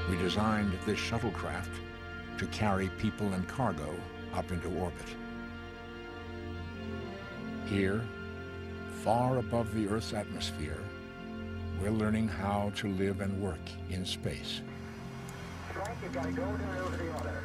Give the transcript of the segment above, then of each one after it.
we designed this shuttlecraft to carry people and cargo up into orbit. Here, far above the Earth's atmosphere, we're learning how to live and work in space. Frank, you've got to go to the orbiter.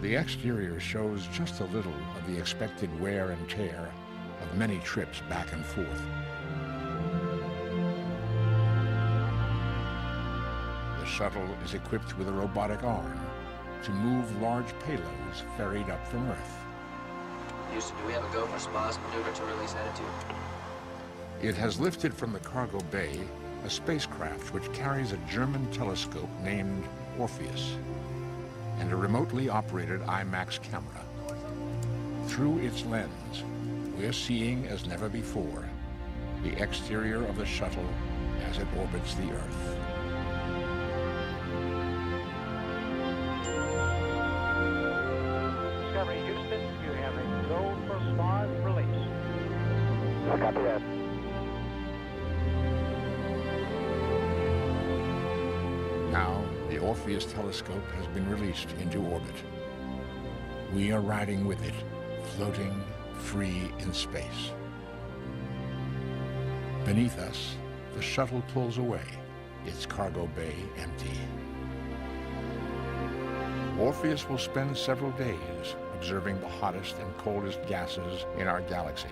The exterior shows just a little of the expected wear and tear of many trips back and forth. The shuttle is equipped with a robotic arm to move large payloads ferried up from Earth. Houston, do we have a go for SPA's maneuver to release attitude? It has lifted from the cargo bay a spacecraft which carries a German telescope named Orpheus and a remotely operated IMAX camera. Through its lens, we're seeing as never before the exterior of the shuttle as it orbits the Earth. Discovery Houston, you have a go for SPA's release. Copy that. Now, the Orpheus telescope has been released into orbit. We are riding with it, floating free in space. Beneath us, the shuttle pulls away, its cargo bay empty. Orpheus will spend several days observing the hottest and coldest gases in our galaxy.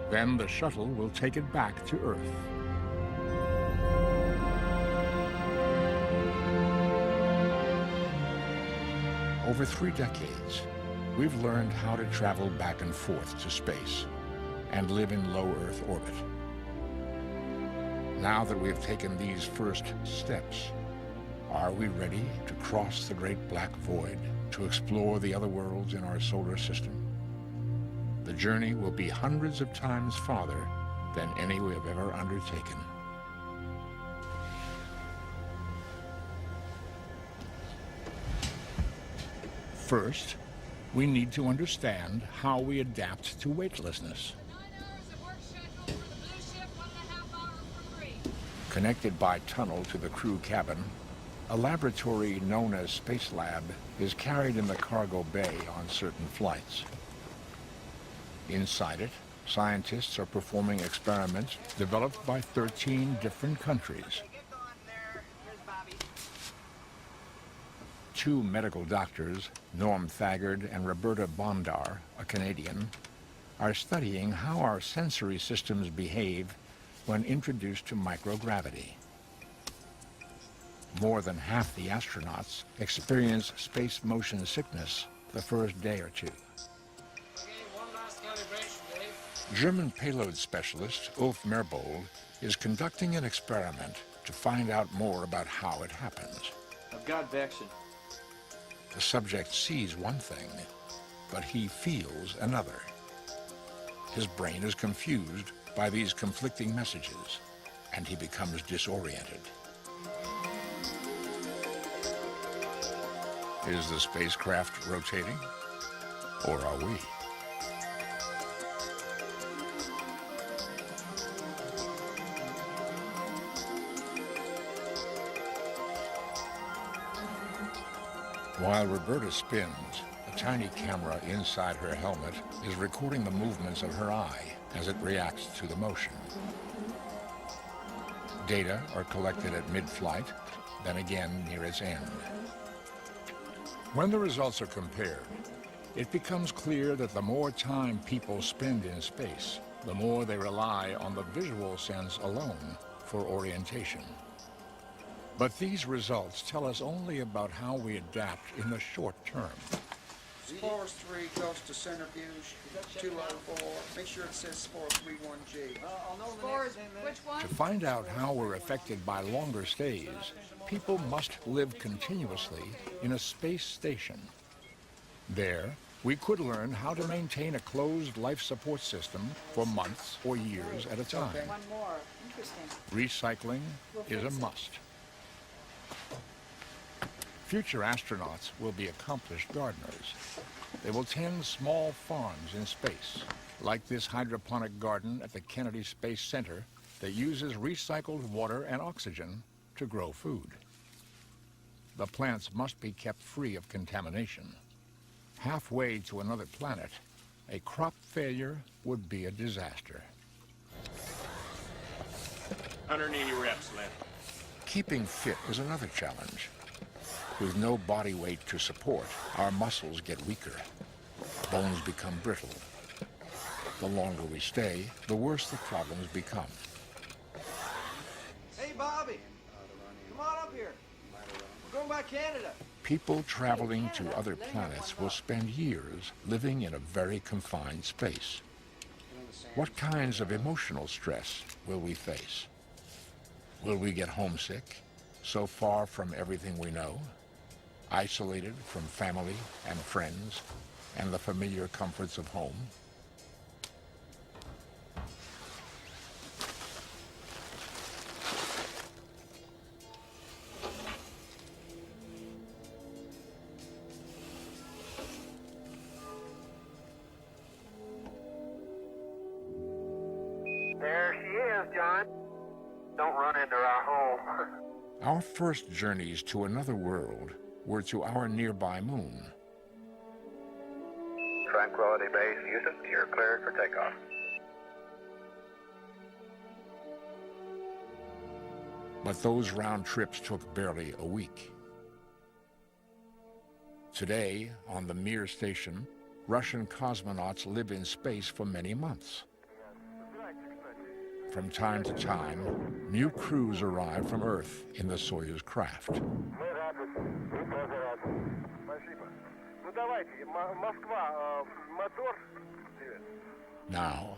Then the shuttle will take it back to Earth. Over 3 decades, we've learned how to travel back and forth to space and live in low Earth orbit. Now that we've taken these first steps, are we ready to cross the great black void to explore the other worlds in our solar system? The journey will be hundreds of times farther than any we have ever undertaken. First, we need to understand how we adapt to weightlessness. Connected by tunnel to the crew cabin, a laboratory known as Space Lab is carried in the cargo bay on certain flights. Inside it, scientists are performing experiments developed by 13 different countries. 2 medical doctors, Norm Thagard and Roberta Bondar, a Canadian, are studying how our sensory systems behave when introduced to microgravity. More than half the astronauts experience space motion sickness the first day or 2. Okay, one last calibration, Dave. German payload specialist Ulf Merbold is conducting an experiment to find out more about how it happens. I've got Vection. The subject sees one thing, but he feels another. His brain is confused by these conflicting messages, and he becomes disoriented. Is the spacecraft rotating, or are we? While Roberta spins, a tiny camera inside her helmet is recording the movements of her eye as it reacts to the motion. Data are collected at mid-flight, then again near its end. When the results are compared, it becomes clear that the more time people spend in space, the more they rely on the visual sense alone for orientation. But these results tell us only about how we adapt in the short term. Spores 3 goes to centrifuge 204. Make sure it says spore 31G. Spores, which one? To find out how we're affected by longer stays, people must live continuously in a space station. There, we could learn how to maintain a closed life support system for months or years at a time. One more. Interesting. Recycling is a must. Future astronauts will be accomplished gardeners. They will tend small farms in space, like this hydroponic garden at the Kennedy Space Center that uses recycled water and oxygen to grow food. The plants must be kept free of contamination. Halfway to another planet, a crop failure would be a disaster. 180 reps left. Keeping fit is another challenge. With no body weight to support, our muscles get weaker. Bones become brittle. The longer we stay, the worse the problems become. Hey, Bobby, come on up here. We're going by Canada. People traveling to other planets will spend years living in a very confined space. What kinds of emotional stress will we face? Will we get homesick, so far from everything we know, isolated from family and friends and the familiar comforts of home? There she is, John. Don't run into our home. Our first journeys to another world were to our nearby moon. Tranquility Base, Houston, you're cleared for takeoff. But those round trips took barely a week. Today, on the Mir station, Russian cosmonauts live in space for many months. From time to time, new crews arrive from Earth in the Soyuz craft. Now,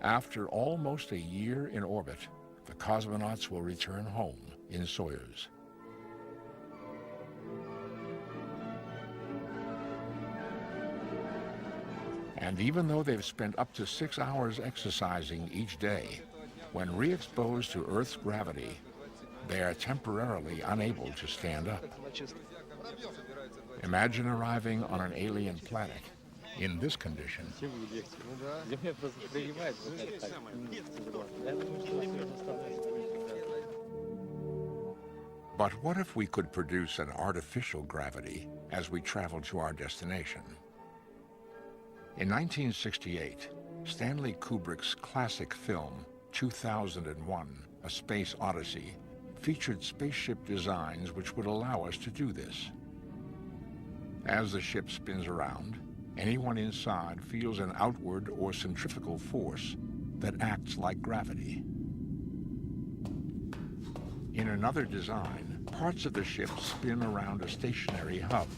after almost a year in orbit, the cosmonauts will return home in Soyuz. And even though they've spent up to 6 hours exercising each day, when re-exposed to Earth's gravity, they are temporarily unable to stand up. Imagine arriving on an alien planet in this condition. But what if we could produce an artificial gravity as we travel to our destination? In 1968, Stanley Kubrick's classic film, 2001, A Space Odyssey, featured spaceship designs which would allow us to do this. As the ship spins around, anyone inside feels an outward or centrifugal force that acts like gravity. In another design, parts of the ship spin around a stationary hub.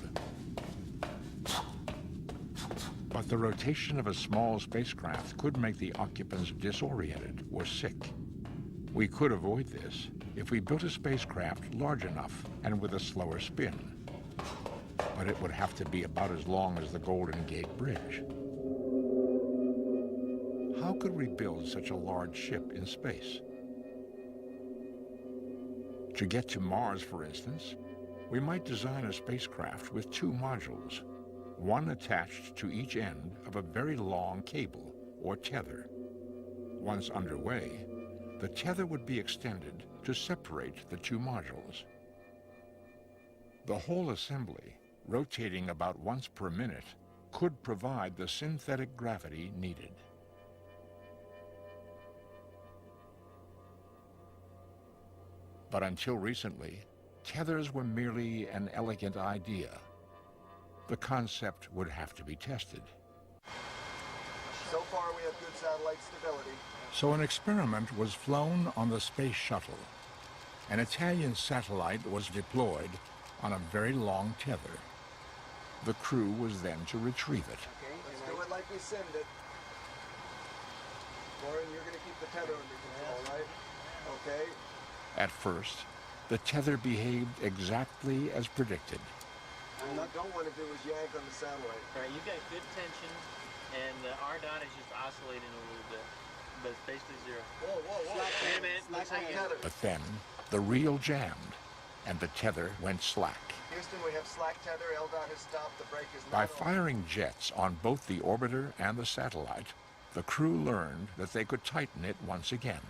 But the rotation of a small spacecraft could make the occupants disoriented or sick. We could avoid this if we built a spacecraft large enough and with a slower spin. But it would have to be about as long as the Golden Gate Bridge. How could we build such a large ship in space? To get to Mars, for instance, we might design a spacecraft with 2 modules, one attached to each end of a very long cable or tether. Once underway, the tether would be extended to separate the 2 modules. The whole assembly, rotating about once per minute, could provide the synthetic gravity needed. But until recently, tethers were merely an elegant idea. The concept would have to be tested. So far, we have good satellite stability. So an experiment was flown on the space shuttle. An Italian satellite was deployed on a very long tether. The crew was then to retrieve it. Okay, let's do it like we send it. Warren, you're going to keep the tether under control, right? Okay. At first, the tether behaved exactly as predicted. What you don't want to do is yank on the satellite. All right, you've got good tension, and the RDOT is just oscillating a little bit, but it's basically 0. Whoa, whoa, whoa. Wait a minute, looks like tether. But then, the reel jammed, and the tether went slack. Here's Houston, we have slack tether. LDOT has stopped. The brake is not By on. firing jets on both the orbiter and the satellite, the crew learned that they could tighten it once again,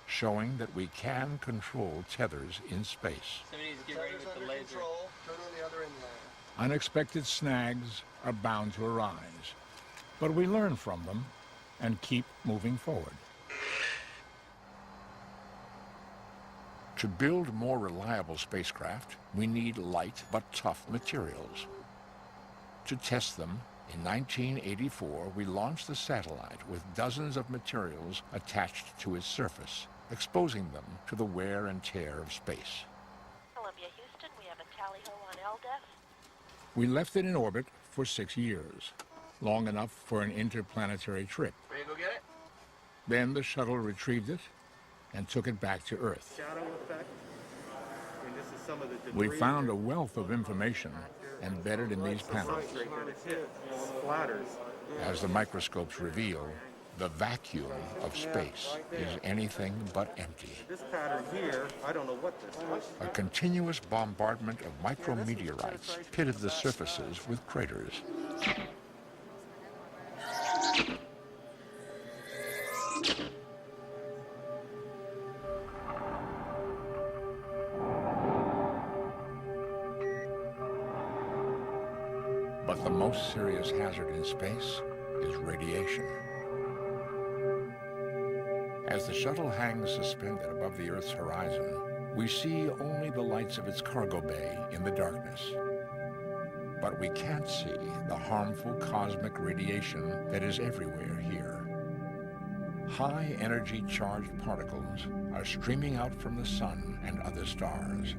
showing that we can control tethers in space. Somebody's The getting ready tether's with the under laser. control. Turn on the other inlay. Unexpected snags are bound to arise, but we learn from them and keep moving forward. To build more reliable spacecraft, we need light but tough materials. To test them, in 1984, we launched the satellite with dozens of materials attached to its surface, exposing them to the wear and tear of space. Columbia, Houston, we have a tally ho on LDEF. We left it in orbit for 6 years, long enough for an interplanetary trip. Ready to go get it? Then the shuttle retrieved it and took it back to Earth. Shadow effect. And this is some of the We debris found a wealth of information embedded in these panels. substrate that it hit splatters. As the microscopes reveal, the vacuum of space is anything but empty. This pattern here, I don't know what this is. A continuous bombardment of micrometeorites pitted the surfaces with craters. But the most serious hazard in space is radiation. As the shuttle hangs suspended above the Earth's horizon, we see only the lights of its cargo bay in the darkness. But we can't see the harmful cosmic radiation that is everywhere here. High-energy charged particles are streaming out from the sun and other stars.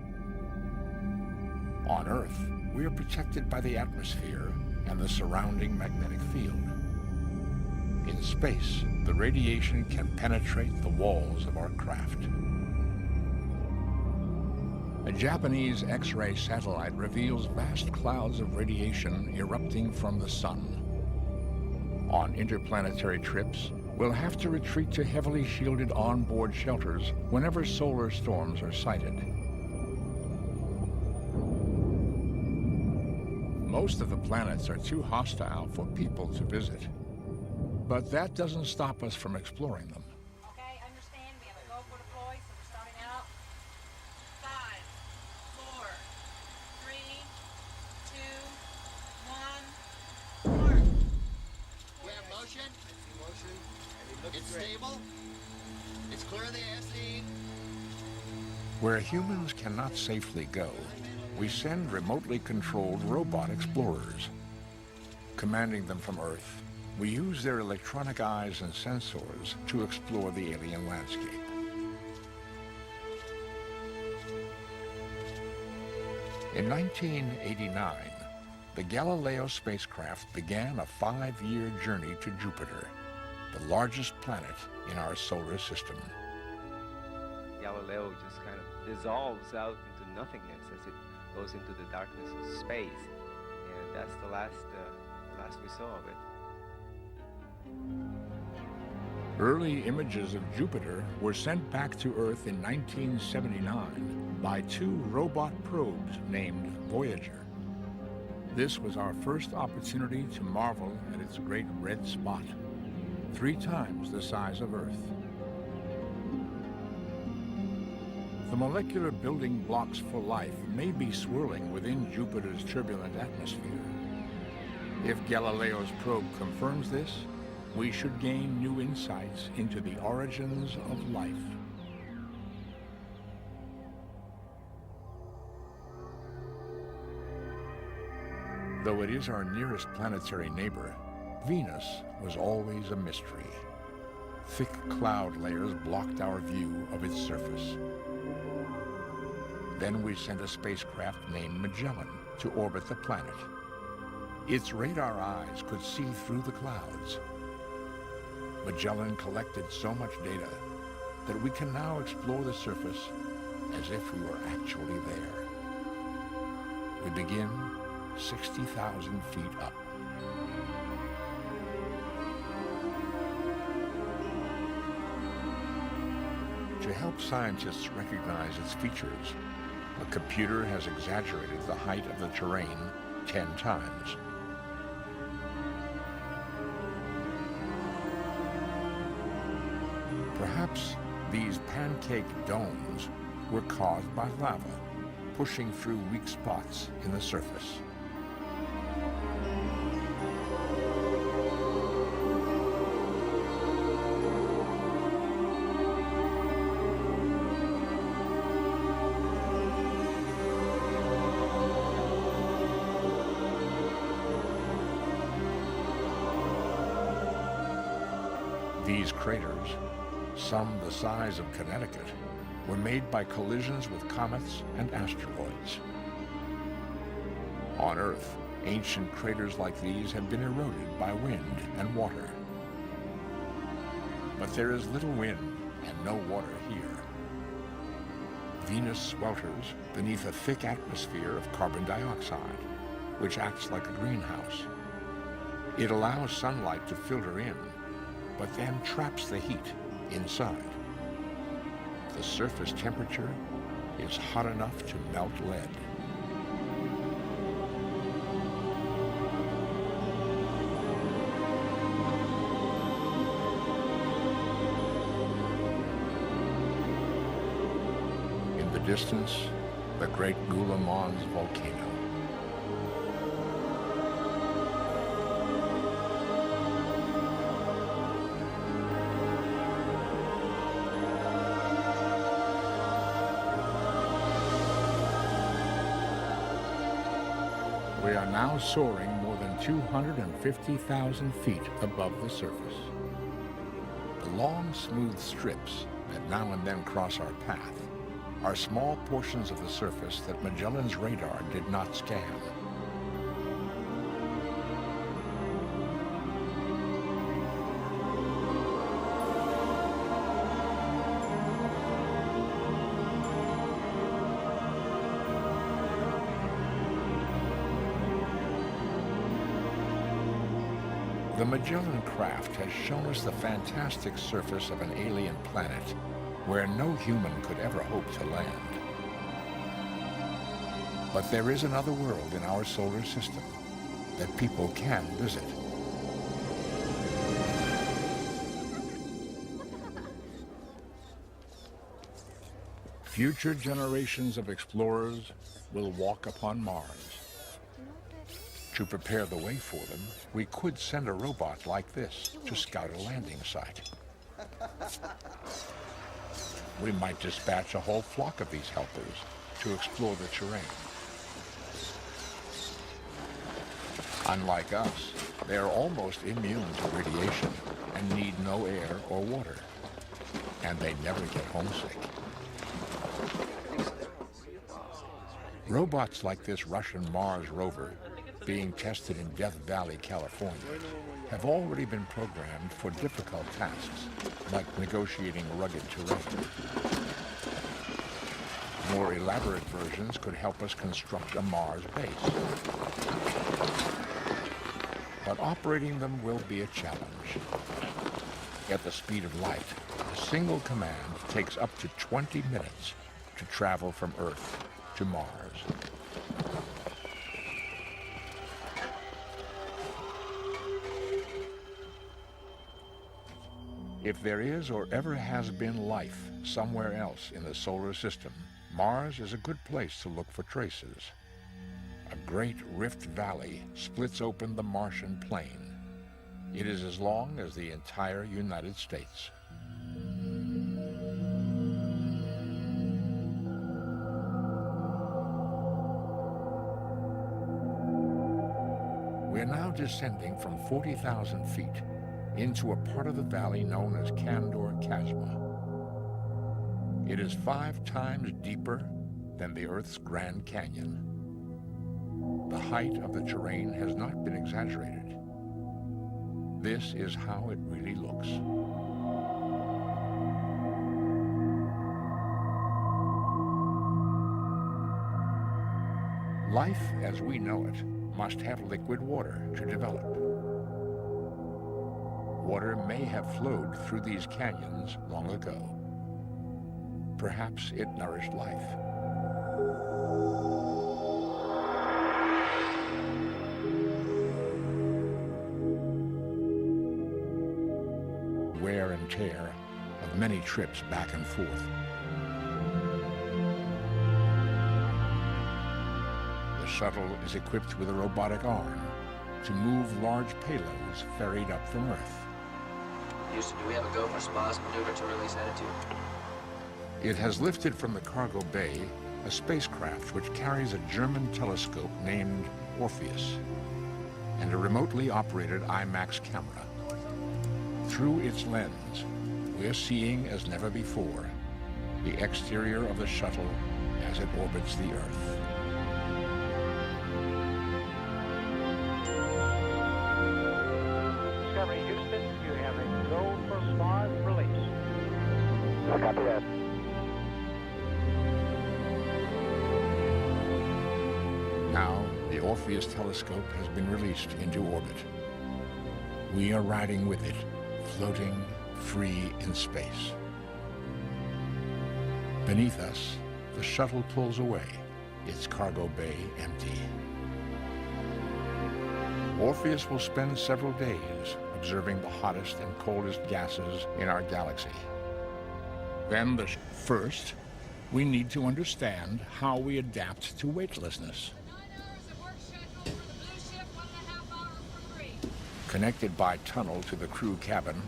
On Earth, we are protected by the atmosphere and the surrounding magnetic field. In space, the radiation can penetrate the walls of our craft. A Japanese X-ray satellite reveals vast clouds of radiation erupting from the sun. On interplanetary trips, we'll have to retreat to heavily shielded onboard shelters whenever solar storms are sighted. Most of the planets are too hostile for people to visit. But that doesn't stop us from exploring them. Okay, understand, we have a go for deploy, so we're starting out. 5, 4, 3, 2, 1, mark. We have motion. It's stable. It's clear of the SE. Where humans cannot safely go, we send remotely controlled robot explorers. Commanding them from Earth, we use their electronic eyes and sensors to explore the alien landscape. In 1989, the Galileo spacecraft began a 5-year journey to Jupiter, the largest planet in our solar system. Galileo just kind of dissolves out into nothingness as it goes into the darkness of space, and that's the last we saw of it. Early images of Jupiter were sent back to Earth in 1979 by 2 robot probes named Voyager. This was our first opportunity to marvel at its great red spot, 3 times the size of Earth. The molecular building blocks for life may be swirling within Jupiter's turbulent atmosphere. If Galileo's probe confirms this, we should gain new insights into the origins of life. Though it is our nearest planetary neighbor, Venus was always a mystery. Thick cloud layers blocked our view of its surface. Then we sent a spacecraft named Magellan to orbit the planet. Its radar eyes could see through the clouds. Magellan collected so much data that we can now explore the surface as if we were actually there. We begin 60,000 feet up. To help scientists recognize its features, A computer has exaggerated the height of the terrain 10 times. Perhaps these pancake domes were caused by lava pushing through weak spots in the surface. These craters, some the size of Connecticut, were made by collisions with comets and asteroids. On Earth, ancient craters like these have been eroded by wind and water. But there is little wind and no water here. Venus swelters beneath a thick atmosphere of carbon dioxide, which acts like a greenhouse. It allows sunlight to filter in, but then traps the heat inside. The surface temperature is hot enough to melt lead. In the distance, the great Gula Mons volcano. We are now soaring more than 250,000 feet above the surface. The long, smooth strips that now and then cross our path are small portions of the surface that Magellan's radar did not scan. The Magellan craft has shown us the fantastic surface of an alien planet where no human could ever hope to land. But there is another world in our solar system that people can visit. Future generations of explorers will walk upon Mars. To prepare the way for them, we could send a robot like this to scout a landing site. We might dispatch a whole flock of these helpers to explore the terrain. Unlike us, they are almost immune to radiation and need no air or water. And they never get homesick. Robots like this Russian Mars rover, being tested in Death Valley, California, have already been programmed for difficult tasks, like negotiating rugged terrain. More elaborate versions could help us construct a Mars base. But operating them will be a challenge. At the speed of light, a single command takes up to 20 minutes to travel from Earth to Mars. If there is or ever has been life somewhere else in the solar system, Mars is a good place to look for traces. A great rift valley splits open the Martian plain. It is as long as the entire United States. We're now descending from 40,000 feet into a part of the valley known as Candor Chasma. It is 5 times deeper than the Earth's Grand Canyon. The height of the terrain has not been exaggerated. This is how it really looks. Life as we know it must have liquid water to develop. Water may have flowed through these canyons long ago. Perhaps it nourished life. tear of many trips back and forth. The shuttle is equipped with a robotic arm to move large payloads ferried up from Earth. Houston, do we have a go for SPA's maneuver to release attitude? It has lifted from the cargo bay a spacecraft which carries a German telescope named Orpheus and a remotely operated IMAX camera. Through its lens, we're seeing as never before the exterior of the shuttle as it orbits the Earth. Discovery Houston, you have a go for SPA's release. Copy that. Now, the Orpheus telescope has been released into orbit. We are riding with it, floating free in space. Beneath us, the shuttle pulls away, its cargo bay empty. Orpheus will spend several days observing the hottest and coldest gases in our galaxy. Then first, we need to understand how we adapt to weightlessness. Connected by tunnel to the crew cabin,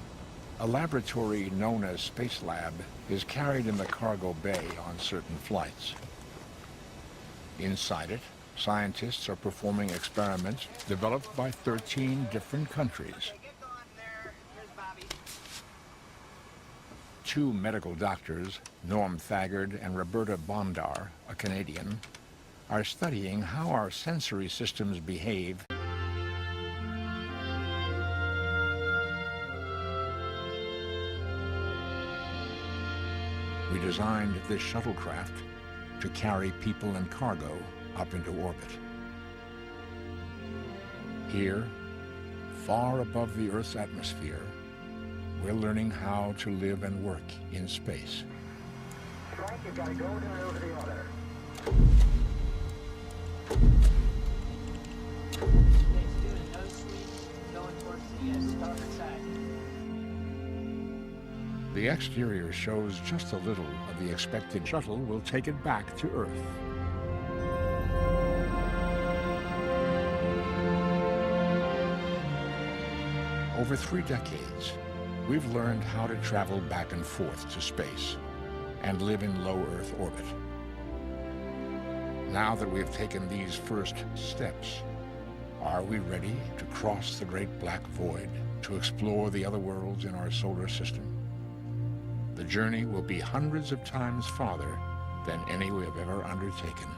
a laboratory known as Space Lab is carried in the cargo bay on certain flights. Inside it, scientists are performing experiments developed by 13 different countries. Two medical doctors, Norm Thagard and Roberta Bondar, a Canadian, are studying how our sensory systems behave. We designed this shuttlecraft to carry people and cargo up into orbit. Here, far above the Earth's atmosphere, we're learning how to live and work in space. Frank, you gotta go to the other. The exterior shows just a little of the expected shuttle will take it back to Earth. Over 3 decades, we've learned how to travel back and forth to space and live in low Earth orbit. Now that we've taken these first steps, are we ready to cross the great black void to explore the other worlds in our solar system? The journey will be hundreds of times farther than any we have ever undertaken.